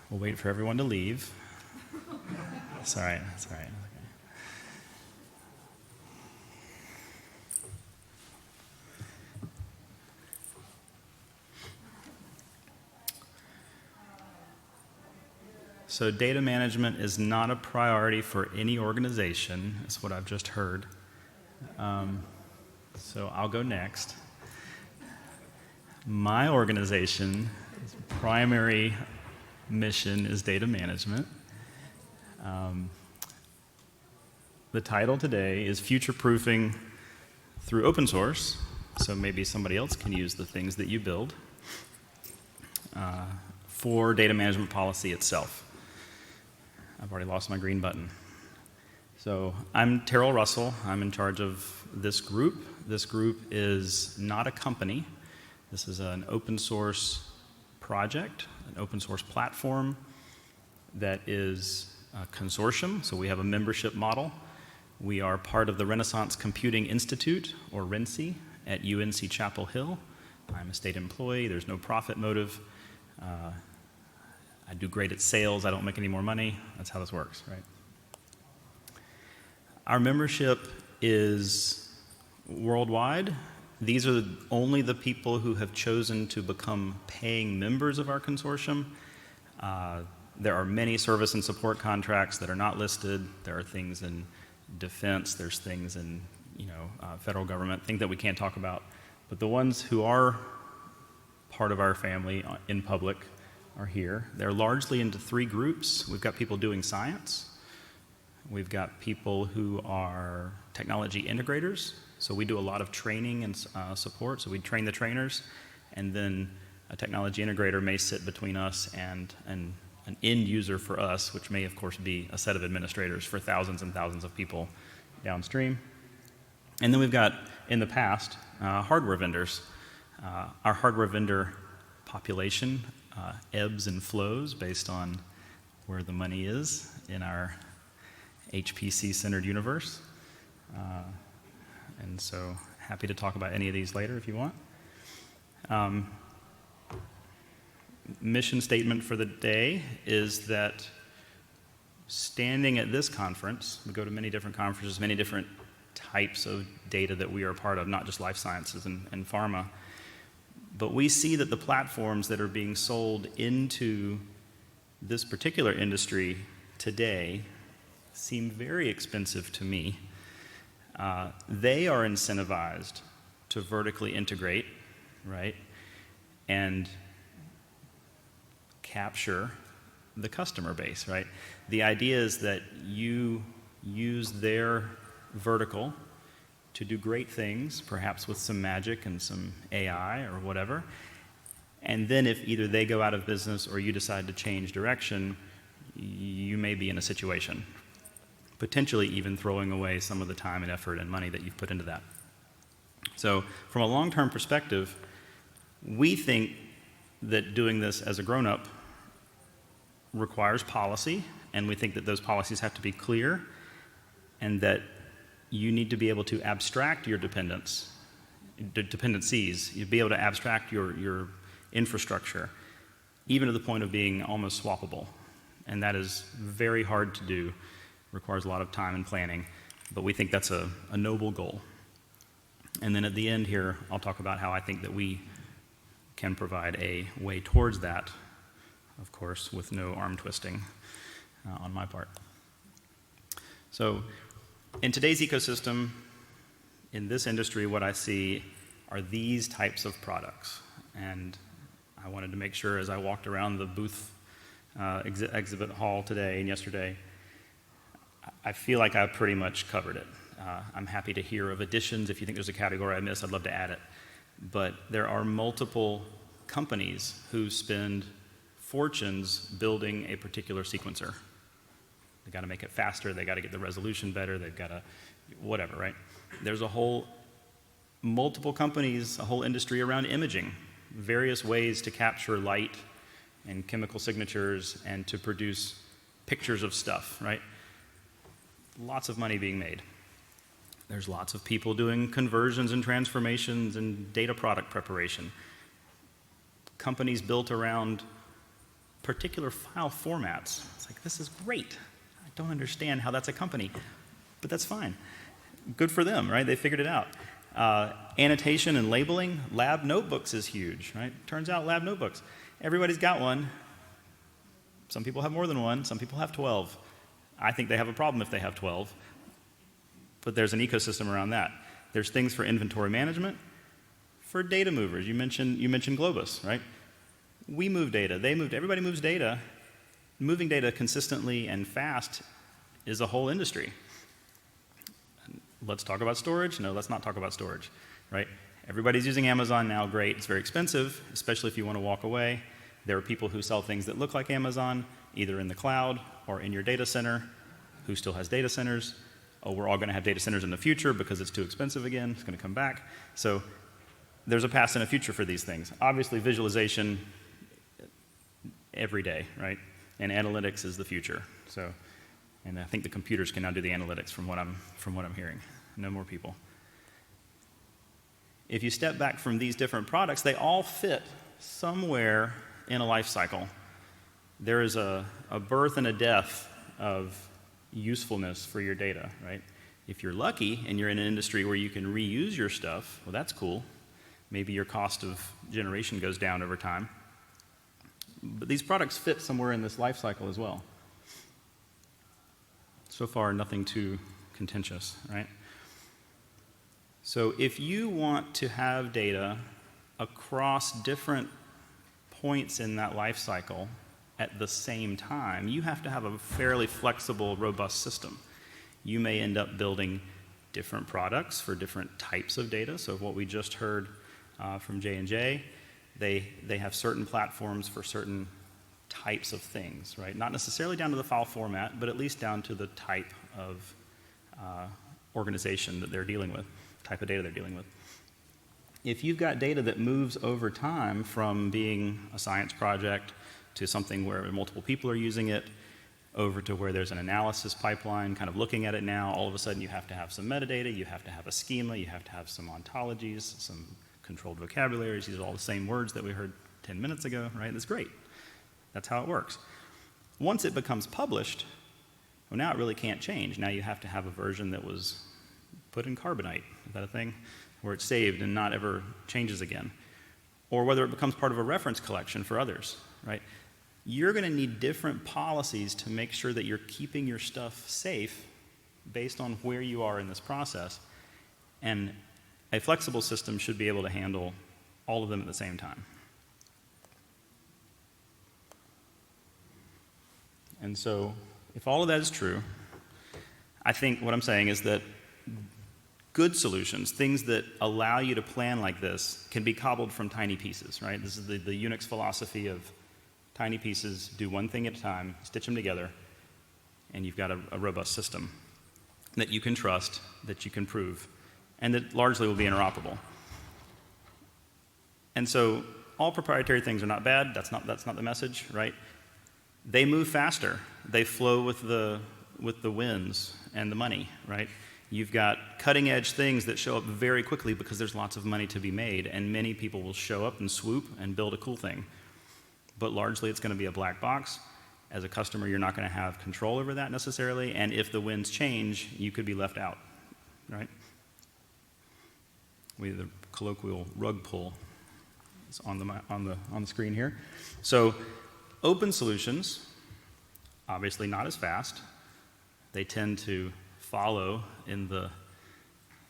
We'll wait for everyone to leave. That's all right. That's all right. Okay. So data management is not a priority for any organization. That's what I've just heard. So I'll go next. My organization's primary mission is data management. The title today is Future-Proofing Through Open Source, so maybe somebody else can use the things that you build for data management policy itself. I've already lost my green button. So I'm Terrell Russell. I'm in charge of this group. This group is not a company. This is an open source project, an open source platform that is a consortium. So we have a membership model. We are part of the Renaissance Computing Institute, or RENCI, at UNC Chapel Hill. I'm a state employee. There's no profit motive. I do great at sales. I don't make any more money. That's how this works, right? Our membership is worldwide. These are only the people who have chosen to become paying members of our consortium. There are many service and support contracts that are not listed. There are things in defense. There's things in federal government, things that we can't talk about. But the ones who are part of our family in public are here. They're largely into three groups. We've got people doing science. We've got people who are technology integrators. So we do a lot of training and support. So we train the trainers, and then a technology integrator may sit between us and an end user for us, which may, of course, be a set of administrators for thousands and thousands of people downstream. And then we've got, in the past, hardware vendors. Our hardware vendor population ebbs and flows based on where the money is in our HPC-centered universe. And so happy to talk about any of these later if you want. Mission statement for the day is that standing at this conference, we go to many different conferences, many different types of data that we are a part of, not just life sciences and pharma, but we see that the platforms that are being sold into this particular industry today seem very expensive to me. They are incentivized to vertically integrate, right, and capture the customer base, right? The idea is that you use their vertical to do great things, perhaps with some magic and some AI or whatever, and then if either they go out of business or you decide to change direction, you may be in a situation, potentially even throwing away some of the time and effort and money that you've put into that. So from a long-term perspective, we think that doing this as a grown-up requires policy, and we think that those policies have to be clear, and that you need to be able to abstract your dependencies. You'd be able to abstract your infrastructure, even to the point of being almost swappable. And that is very hard to do, requires a lot of time and planning, but we think that's a noble goal. And then at the end here, I'll talk about how I think that we can provide a way towards that, of course, with no arm twisting on my part. So in today's ecosystem, in this industry, what I see are these types of products. And I wanted to make sure as I walked around the booth exhibit hall today and yesterday, I feel like I've pretty much covered it. I'm happy to hear of additions. If you think there's a category I missed, I'd love to add it. But there are multiple companies who spend fortunes building a particular sequencer. They got to make it faster, they got to get the resolution better, they've got to whatever, right? There's multiple companies, a whole industry around imaging, various ways to capture light and chemical signatures and to produce pictures of stuff, right? Lots of money being made. There's lots of people doing conversions and transformations and data product preparation. Companies built around particular file formats. It's like, this is great. I don't understand how that's a company, but that's fine. Good for them, right? They figured it out. Annotation and labeling, lab notebooks is huge, right? Turns out lab notebooks. Everybody's got one. Some people have more than one. Some people have 12. I think they have a problem if they have 12. But there's an ecosystem around that. There's things for inventory management, for data movers. You mentioned Globus, right? We move data. They moved. Everybody moves data. Moving data consistently and fast is a whole industry. Let's talk about storage? No, let's not talk about storage, right? Everybody's using Amazon now. Great. It's very expensive, especially if you want to walk away. There are people who sell things that look like Amazon, either in the cloud or in your data center. Who still has data centers? Oh, we're all going to have data centers in the future because it's too expensive again. It's going to come back. So there's a past and a future for these things. Obviously, visualization every day, right? And analytics is the future. So, and I think the computers can now do the analytics from what I'm hearing. No more people. If you step back from these different products, they all fit somewhere in a life cycle. There is a birth and a death of usefulness for your data, right? If you're lucky and you're in an industry where you can reuse your stuff, well, that's cool. Maybe your cost of generation goes down over time. But these products fit somewhere in this life cycle as well. So far, nothing too contentious, right? So if you want to have data across different points in that life cycle at the same time, you have to have a fairly flexible, robust system. You may end up building different products for different types of data. So what we just heard from J&J, they have certain platforms for certain types of things, right? Not necessarily down to the file format, but at least down to the type of organization that they're dealing with, type of data they're dealing with. If you've got data that moves over time from being a science project to something where multiple people are using it, over to where there's an analysis pipeline kind of looking at it now, all of a sudden you have to have some metadata, you have to have a schema, you have to have some ontologies, some controlled vocabularies. These are all the same words that we heard 10 minutes ago, right? That's great. That's how it works. Once it becomes published, well, now it really can't change. Now you have to have a version that was put in carbonite. Is that a thing? Where it's saved and not ever changes again. Or whether it becomes part of a reference collection for others, right? You're going to need different policies to make sure that you're keeping your stuff safe based on where you are in this process. And a flexible system should be able to handle all of them at the same time. And so, if all of that is true, I think what I'm saying is that good solutions, things that allow you to plan like this, can be cobbled from tiny pieces, right? This is the Unix philosophy of tiny pieces, do one thing at a time, stitch them together, and you've got a robust system that you can trust, that you can prove, and that largely will be interoperable. And so all proprietary things are not bad. That's not the message, right? They move faster. They flow with the winds and the money, right? You've got cutting-edge things that show up very quickly because there's lots of money to be made, and many people will show up and swoop and build a cool thing. But largely it's going to be a black box. As a customer, you're not going to have control over that necessarily, and if the winds change, you could be left out, right? The colloquial rug pull is on the screen here. So open solutions, obviously not as fast. They tend to follow in the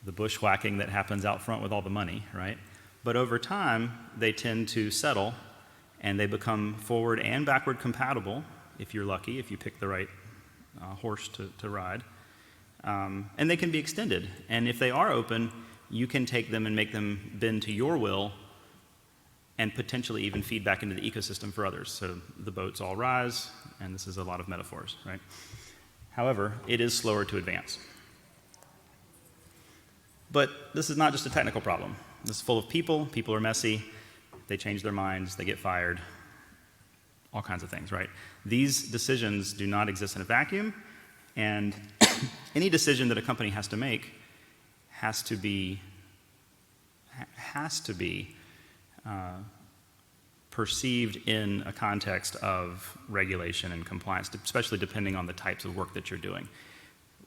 bushwhacking that happens out front with all the money, right? But over time, they tend to settle, and they become forward and backward compatible, if you're lucky, if you pick the right horse to ride. And they can be extended. And if they are open, you can take them and make them bend to your will and potentially even feed back into the ecosystem for others. So the boats all rise, and this is a lot of metaphors, right? However, it is slower to advance. But this is not just a technical problem. This is full of people. People are messy. They change their minds. They get fired. All kinds of things, right? These decisions do not exist in a vacuum, and any decision that a company has to make has to be perceived in a context of regulation and compliance, especially depending on the types of work that you're doing.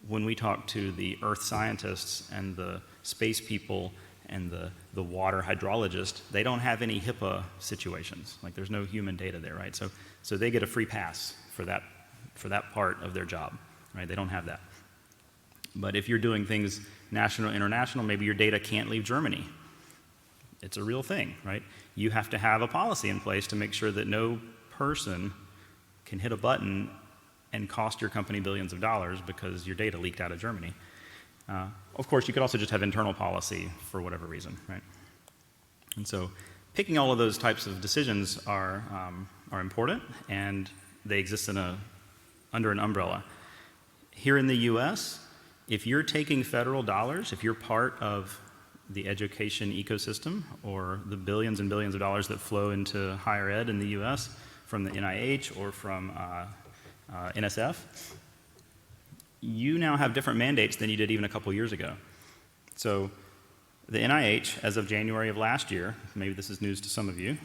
When we talk to the earth scientists and the space people and the water hydrologists, they don't have any HIPAA situations. Like there's no human data there, right? So they get a free pass for that part of their job, right? They don't have that. But if you're doing things national, international, maybe your data can't leave Germany. It's a real thing, right? You have to have a policy in place to make sure that no person can hit a button and cost your company billions of dollars because your data leaked out of Germany. Of course, you could also just have internal policy for whatever reason, right? And so picking all of those types of decisions are important, and they exist under an umbrella. Here in the US, if you're taking federal dollars, if you're part of the education ecosystem or the billions and billions of dollars that flow into higher ed in the US from the NIH or from NSF, you now have different mandates than you did even a couple years ago. So the NIH, as of January of last year, maybe this is news to some of you,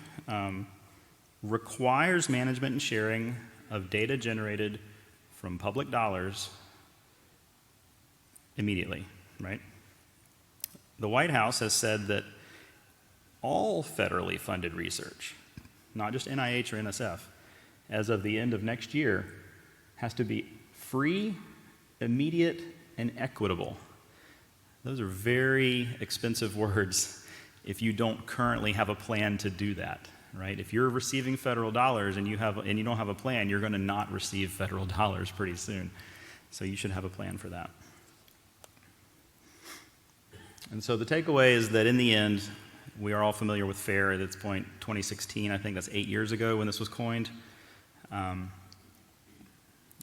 requires management and sharing of data generated from public dollars immediately, right? The White House has said that all federally funded research, not just NIH or NSF, as of the end of next year, has to be free, immediate, and equitable. Those are very expensive words if you don't currently have a plan to do that, right? If you're receiving federal dollars and you don't have a plan, you're going to not receive federal dollars pretty soon. So you should have a plan for that. And so the takeaway is that in the end, we are all familiar with FAIR at this point, 2016, I think that's 8 years ago when this was coined.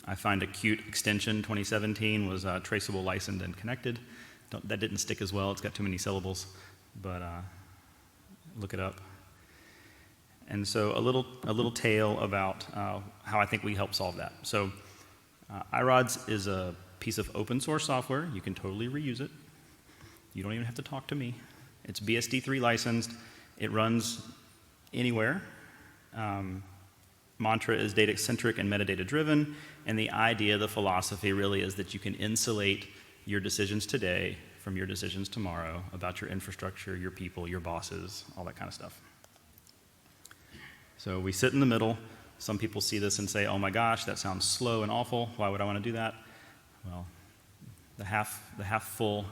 I find a cute extension, 2017, was traceable, licensed, and connected. That didn't stick as well, it's got too many syllables, but look it up. And so a little tale about how I think we help solve that. So iRODS is a piece of open source software. You can totally reuse it. You don't even have to talk to me. It's BSD3 licensed. It runs anywhere. Mantra is data-centric and metadata-driven, and the idea, the philosophy really is that you can insulate your decisions today from your decisions tomorrow about your infrastructure, your people, your bosses, all that kind of stuff. So we sit in the middle. Some people see this and say, oh my gosh, that sounds slow and awful. Why would I want to do that? Well, the half full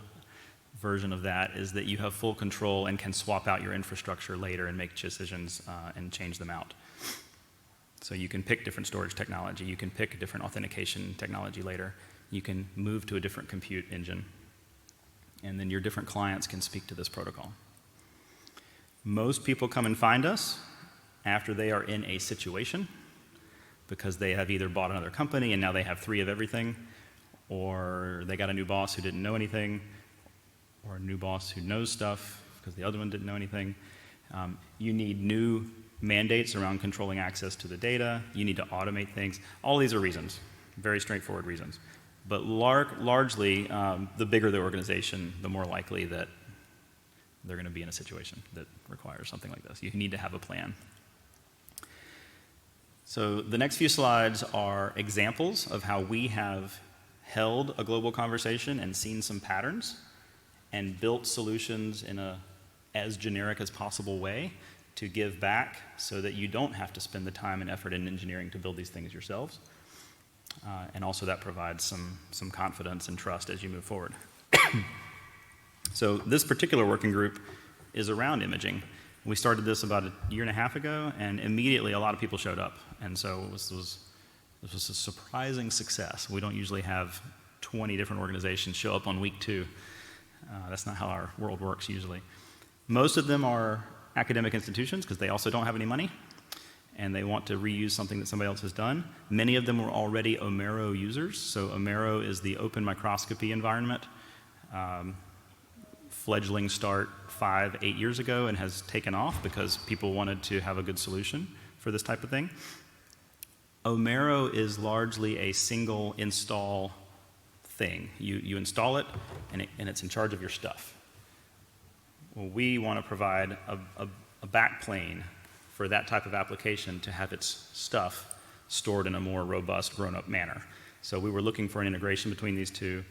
version of that is that you have full control and can swap out your infrastructure later and make decisions and change them out. So you can pick different storage technology, you can pick a different authentication technology later, you can move to a different compute engine, and then your different clients can speak to this protocol. Most people come and find us after they are in a situation because they have either bought another company and now they have 3 of everything, or they got a new boss who didn't know anything, or a new boss who knows stuff because the other one didn't know anything. You need new mandates around controlling access to the data. You need to automate things. All these are reasons, very straightforward reasons. But largely, the bigger the organization, the more likely that they're going to be in a situation that requires something like this. You need to have a plan. So the next few slides are examples of how we have held a global conversation and seen some patterns and built solutions in a as generic as possible way to give back so that you don't have to spend the time and effort in engineering to build these things yourselves. And also that provides some confidence and trust as you move forward. So this particular working group is around imaging. We started this about a year and a half ago, and immediately a lot of people showed up. And so this was a surprising success. We don't usually have 20 different organizations show up on week 2. That's not how our world works usually. Most of them are academic institutions because they also don't have any money and they want to reuse something that somebody else has done. Many of them were already Omero users. So Omero is the open microscopy environment. Fledgling start 5-8 years ago and has taken off because people wanted to have a good solution for this type of thing. Omero is largely a single install thing. You install it and it's in charge of your stuff. Well, we want to provide a backplane for that type of application to have its stuff stored in a more robust, grown-up manner. So we were looking for an integration between these two,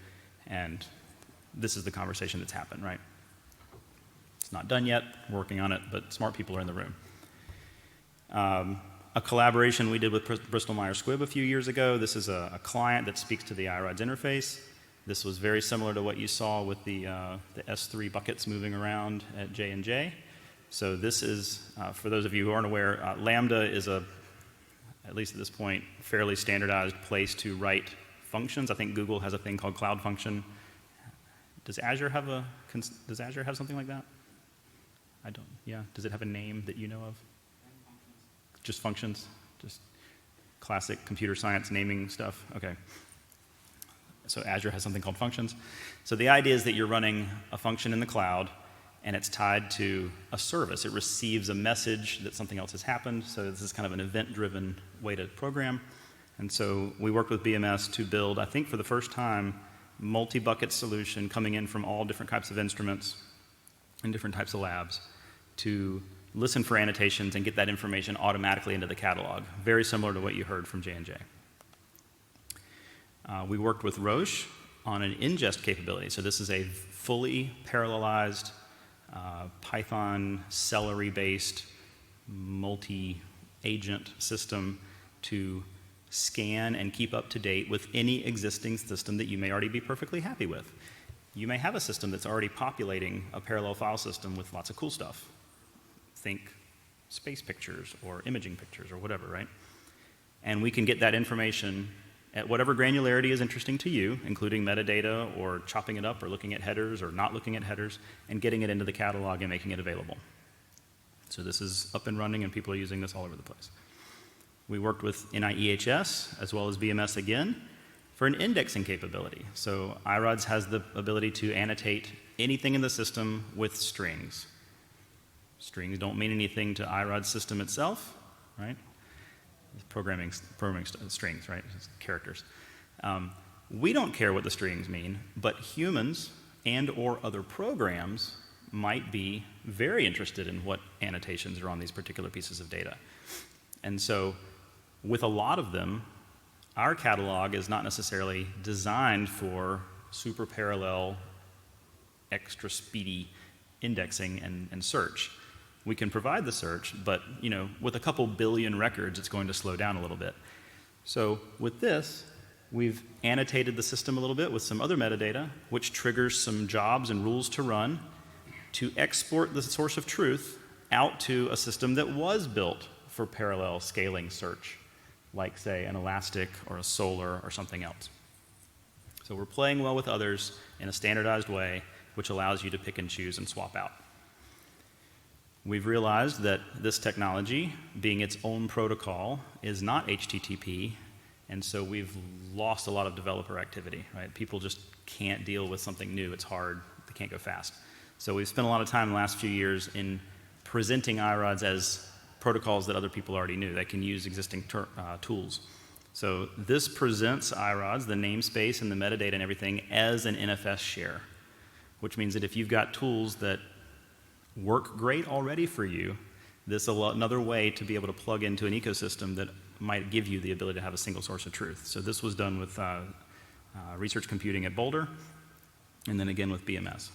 and this is the conversation that's happened, right? It's not done yet, working on it, but smart people are in the room. A collaboration we did with Bristol Myers Squibb a few years ago. This is a client that speaks to the iRODS interface. This was very similar to what you saw with the S3 buckets moving around at J&J. So this is, for those of you who aren't aware, Lambda is at least at this point, fairly standardized place to write functions. I think Google has a thing called Cloud Function. Does Azure have something like that? I don't, yeah. Does it have a name that you know of? Just functions? Just classic computer science naming stuff? Okay. So Azure has something called functions. So the idea is that you're running a function in the cloud, and it's tied to a service. It receives a message that something else has happened. So this is kind of an event-driven way to program. And so we worked with BMS to build, I think for the first time, multi-bucket solution coming in from all different types of instruments and different types of labs to listen for annotations and get that information automatically into the catalog, very similar to what you heard from J&J. We worked with Roche on an ingest capability. So this is a fully parallelized Python Celery-based multi-agent system to scan and keep up to date with any existing system that you may already be perfectly happy with. You may have a system that's already populating a parallel file system with lots of cool stuff. Think space pictures or imaging pictures or whatever, right? And we can get that information at whatever granularity is interesting to you, including metadata or chopping it up or looking at headers or not looking at headers, and getting it into the catalog and making it available. So this is up and running, and people are using this all over the place. We worked with NIEHS as well as BMS again for an indexing capability. So iRODS has the ability to annotate anything in the system with strings. Strings don't mean anything to iRODS system itself, right? Programming strings, right? Just characters. We don't care what the strings mean, but humans and or other programs might be very interested in what annotations are on these particular pieces of data. And so with a lot of them, our catalog is not necessarily designed for super parallel, extra speedy indexing and search. We can provide the search, but with a couple billion records, it's going to slow down a little bit. So with this, we've annotated the system a little bit with some other metadata, which triggers some jobs and rules to run to export the source of truth out to a system that was built for parallel scaling search, like, say, an Elastic or a Solar or something else. So we're playing well with others in a standardized way, which allows you to pick and choose and swap out. We've realized that this technology, being its own protocol, is not HTTP, and so we've lost a lot of developer activity, right? People just can't deal with something new. It's hard. They can't go fast. So we've spent a lot of time in the last few years in presenting iRODS as protocols that other people already knew. They can use existing tools. So this presents iRODS, the namespace and the metadata and everything, as an NFS share, which means that if you've got tools that work great already for you, this is another way to be able to plug into an ecosystem that might give you the ability to have a single source of truth. So this was done with research computing at Boulder, and then again with BMS.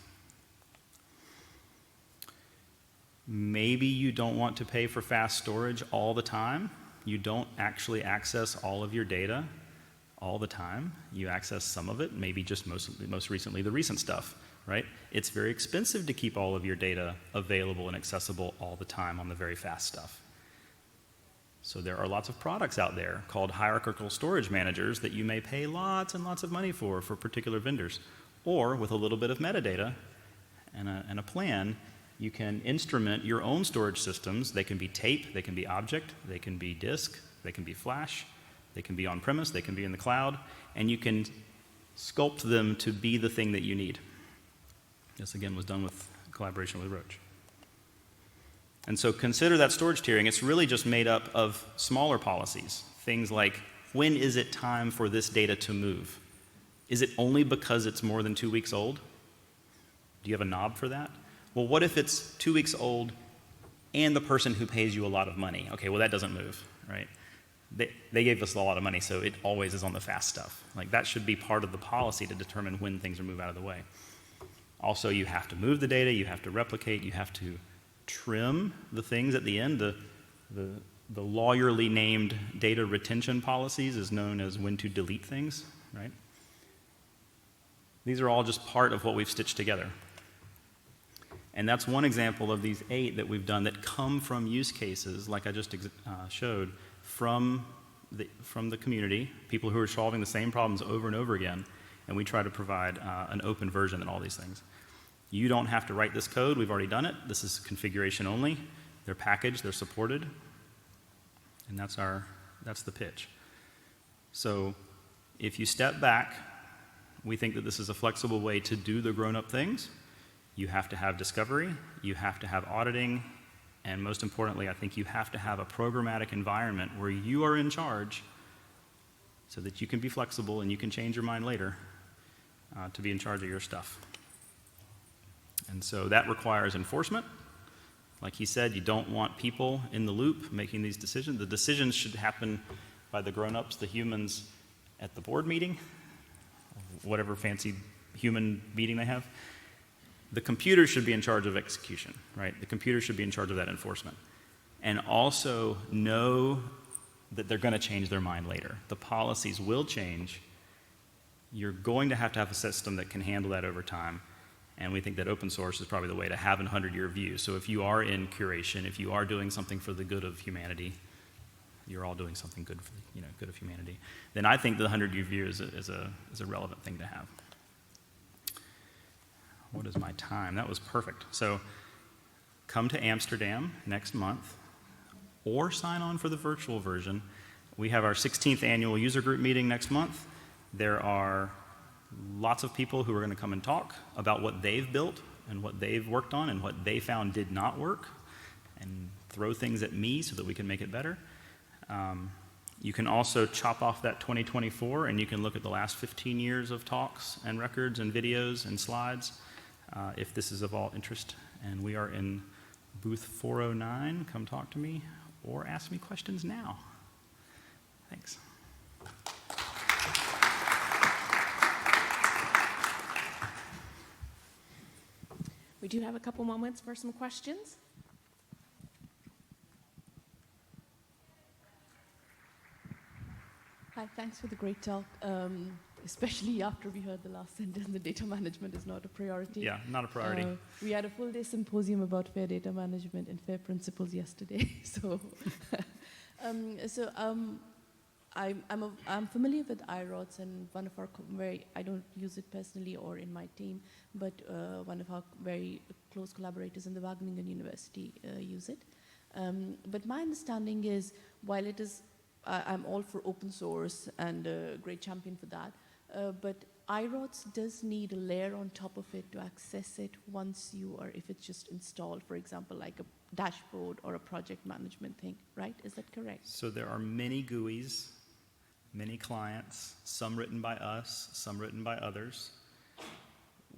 Maybe you don't want to pay for fast storage all the time. You don't actually access all of your data all the time. You access some of it, maybe just most recently the recent stuff. Right? It's very expensive to keep all of your data available and accessible all the time on the very fast stuff. So there are lots of products out there called hierarchical storage managers that you may pay lots and lots of money for particular vendors. Or with a little bit of metadata and a plan, you can instrument your own storage systems. They can be tape, they can be object, they can be disk, they can be flash, they can be on-premise, they can be in the cloud, and you can sculpt them to be the thing that you need. This, again, was done with collaboration with Roche. And so consider that storage tiering. It's really just made up of smaller policies. Things like, when is it time for this data to move? Is it only because it's more than 2 weeks old? Do you have a knob for that? Well, what if it's 2 weeks old and the person who pays you a lot of money. Okay, well, that doesn't move, right? They gave us a lot of money, so it always is on the fast stuff. Like, that should be part of the policy to determine when things are moved out of the way. Also, you have to move the data, you have to replicate, you have to trim the things at the end. The lawyerly named data retention policies is known as when to delete things, right? These are all just part of what we've stitched together. And that's one example of these 8 that we've done that come from use cases, like I just showed, from the community, people who are solving the same problems over and over again, and we try to provide an open version of all these things. You don't have to write this code. We've already done it. This is configuration only. They're packaged. They're supported. And that's the pitch. So if you step back, we think that this is a flexible way to do the grown-up things. You have to have discovery. You have to have auditing. And most importantly, I think you have to have a programmatic environment where you are in charge so that you can be flexible and you can change your mind later to be in charge of your stuff. And so that requires enforcement. Like he said, you don't want people in the loop making these decisions. The decisions should happen by the grown-ups, the humans at the board meeting, whatever fancy human meeting they have. The computer should be in charge of execution, right? The computer should be in charge of that enforcement. And also know that they're going to change their mind later. The policies will change. You're going to have a system that can handle that over time. And we think that open source is probably the way to have a 100-year view. So if you are in curation, if you are doing something for the good of humanity, you're all doing something good for the good of humanity, then I think the 100-year view is a relevant thing to have. What is my time? That was perfect. So come to Amsterdam next month or sign on for the virtual version. We have our 16th annual user group meeting next month. There are lots of people who are going to come and talk about what they've built and what they've worked on and what they found did not work and throw things at me so that we can make it better. You can also chop off that 2024 and you can look at the last 15 years of talks and records and videos and slides. If this is of all interest, and we are in booth 409, come talk to me or ask me questions now. Thanks. We do have a couple moments for some questions. Hi, thanks for the great talk. Especially after we heard the last sentence, the data management is not a priority. Yeah, not a priority. We had a full-day symposium about fair data management and fair principles yesterday. I'm familiar with iRODS, and one of our I don't use it personally or in my team, but one of our very close collaborators in the Wageningen University use it. But my understanding is, while it is, I'm all for open source and a great champion for that, but iRODS does need a layer on top of it to access it once if it's just installed, for example, like a dashboard or a project management thing, right? Is that correct? So there are many GUIs, many clients, some written by us, some written by others.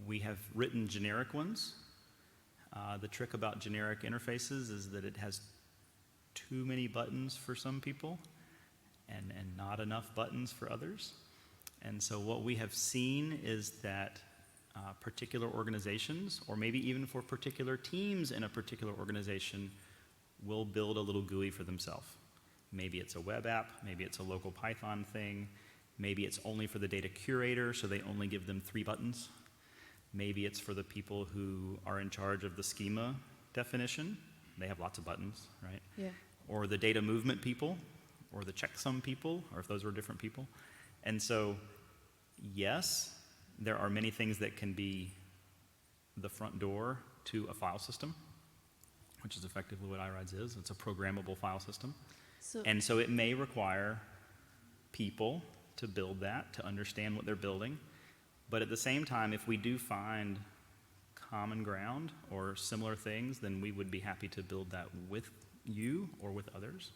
We have written generic ones. The trick about generic interfaces is that it has too many buttons for some people and not enough buttons for others. And so what we have seen is that particular organizations, or maybe even for particular teams in a particular organization, will build a little GUI for themselves. Maybe it's a web app, maybe it's a local Python thing, maybe it's only for the data curator, so they only give them 3 buttons. Maybe it's for the people who are in charge of the schema definition. They have lots of buttons, right? Yeah. Or the data movement people, or the checksum people, or if those were different people. And so, yes, there are many things that can be the front door to a file system, which is effectively what iRODS is. It's a programmable file system. And so it may require people to build that, to understand what they're building. But at the same time, if we do find common ground or similar things, then we would be happy to build that with you or with others.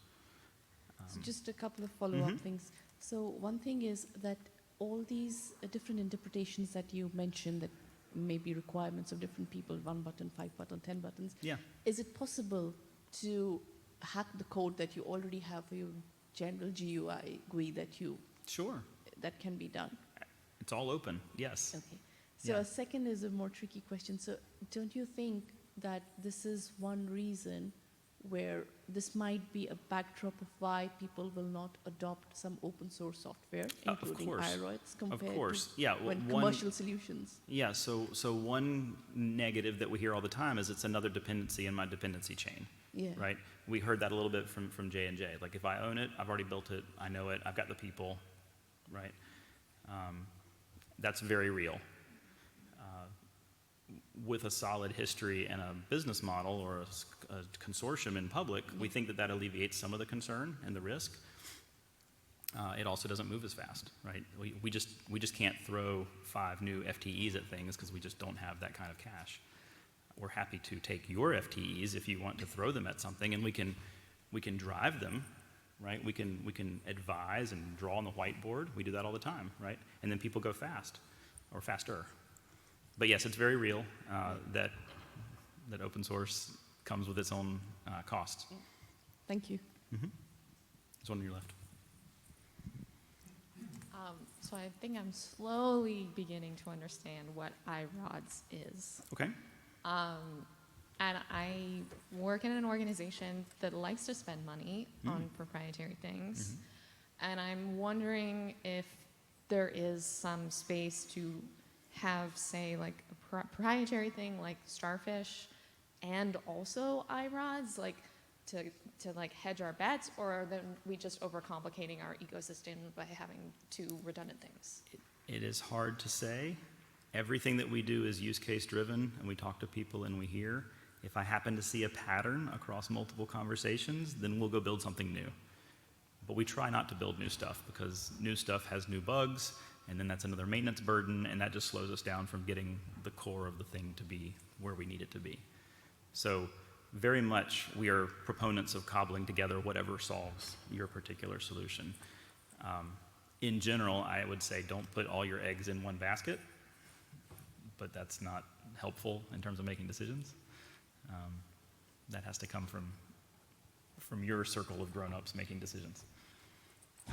So just a couple of follow-up things. So one thing is that all these different interpretations that you mentioned, that may be requirements of different people, 1 button, 5 buttons, 10 buttons. Yeah. Is it possible to hack the code that you already have for your general GUI Sure. that can be done? It's all open, yes. Okay. So Yeah. a second is a more tricky question. So don't you think that this is one reason where this might be a backdrop of why people will not adopt some open source software, Of including course. iRODS, Of compared course, to yeah. when commercial solutions? Yeah, so one negative that we hear all the time is it's another dependency in my dependency chain, Yeah. right? We heard that a little bit from J&J. Like, if I own it, I've already built it, I know it, I've got the people, right? That's very real. With a solid history and a business model or a consortium in public, we think that alleviates some of the concern and the risk. It also doesn't move as fast, right? We just can't throw 5 new FTEs at things because we just don't have that kind of cash. We're happy to take your FTEs if you want to throw them at something, and we can drive them, right? We can advise and draw on the whiteboard. We do that all the time, right? And then people go fast or faster. But yes, it's very real that open source comes with its own costs. Thank you. There's one on your left. So I think I'm slowly beginning to understand what iRODS is. Okay. And I work in an organization that likes to spend money on proprietary things. And I'm wondering if there is some space to have, say, like a proprietary thing like Starfish and also iRODS, like to like hedge our bets, or are then we just overcomplicating our ecosystem by having 2 redundant things? It is hard to say. Everything that we do is use case driven, and we talk to people and we hear. If I happen to see a pattern across multiple conversations, then we'll go build something new. But we try not to build new stuff because new stuff has new bugs, and then that's another maintenance burden, and that just slows us down from getting the core of the thing to be where we need it to be. So very much we are proponents of cobbling together whatever solves your particular solution. In general, I would say don't put all your eggs in one basket, but that's not helpful in terms of making decisions. That has to come from your circle of grown-ups making decisions. I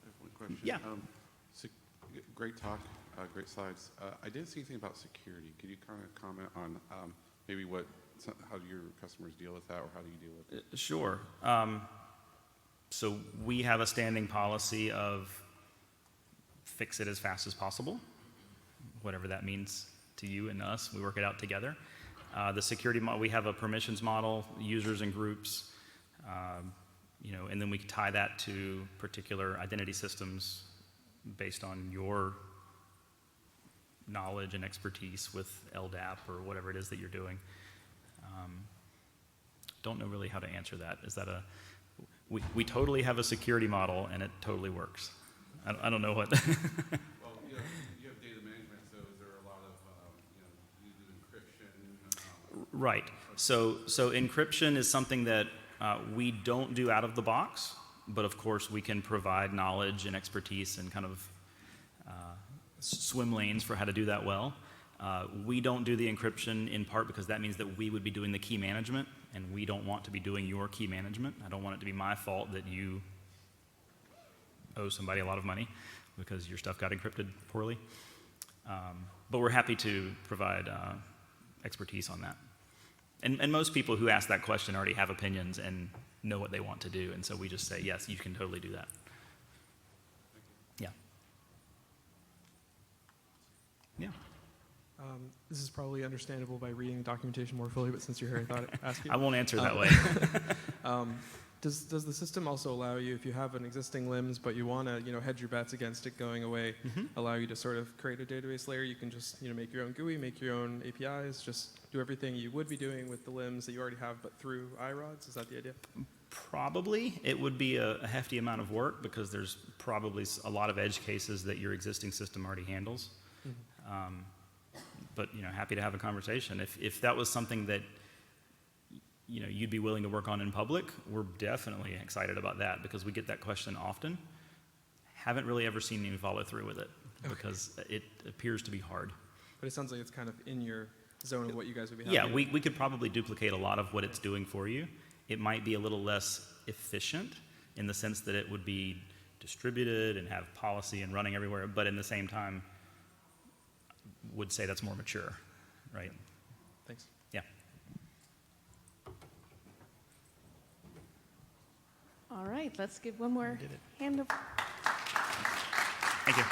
have one question. Yeah. Great talk, great slides. I didn't see anything about security. Could you kind of comment on maybe how your customers deal with that, or how do you deal with it? Sure. So we have a standing policy of fix it as fast as possible, whatever that means to you and us. We work it out together. The security model, we have a permissions model, users and groups, and then we tie that to particular identity systems based on your knowledge and expertise with LDAP or whatever it is that you're doing. Don't know really how to answer that. Is that we totally have a security model and it totally works. I don't know what. Well, you have data management, so is there a lot of, you do encryption? Right. So encryption is something that we don't do out of the box, but of course we can provide knowledge and expertise and kind of swim lanes for how to do that well. We don't do the encryption in part because that means that we would be doing the key management, and we don't want to be doing your key management. I don't want it to be my fault that you owe somebody a lot of money because your stuff got encrypted poorly. But we're happy to provide expertise on that. And most people who ask that question already have opinions and know what they want to do, and so we just say, yes, you can totally do that. Yeah. Yeah. This is probably understandable by reading documentation more fully, but since you're here, I thought I'd ask you. I won't answer that way. Does the system also allow you, if you have an existing LIMS but you want to hedge your bets against it going away, allow you to sort of create a database layer? You can just make your own GUI, make your own APIs, just do everything you would be doing with the LIMS that you already have, but through iRODS? Is that the idea? Probably. It would be a hefty amount of work because there's probably a lot of edge cases that your existing system already handles. But happy to have a conversation. If that was something that you'd be willing to work on in public, we're definitely excited about that because we get that question often. Haven't really ever seen any follow through with it because it appears to be hard. But it sounds like it's kind of in your zone of what you guys would be happy Yeah, with. we could probably duplicate a lot of what it's doing for you. It might be a little less efficient in the sense that it would be distributed and have policy and running everywhere, but in the same time, would say that's more mature, right? Thanks. Yeah. All right, let's give one more did it. hand of Thank you.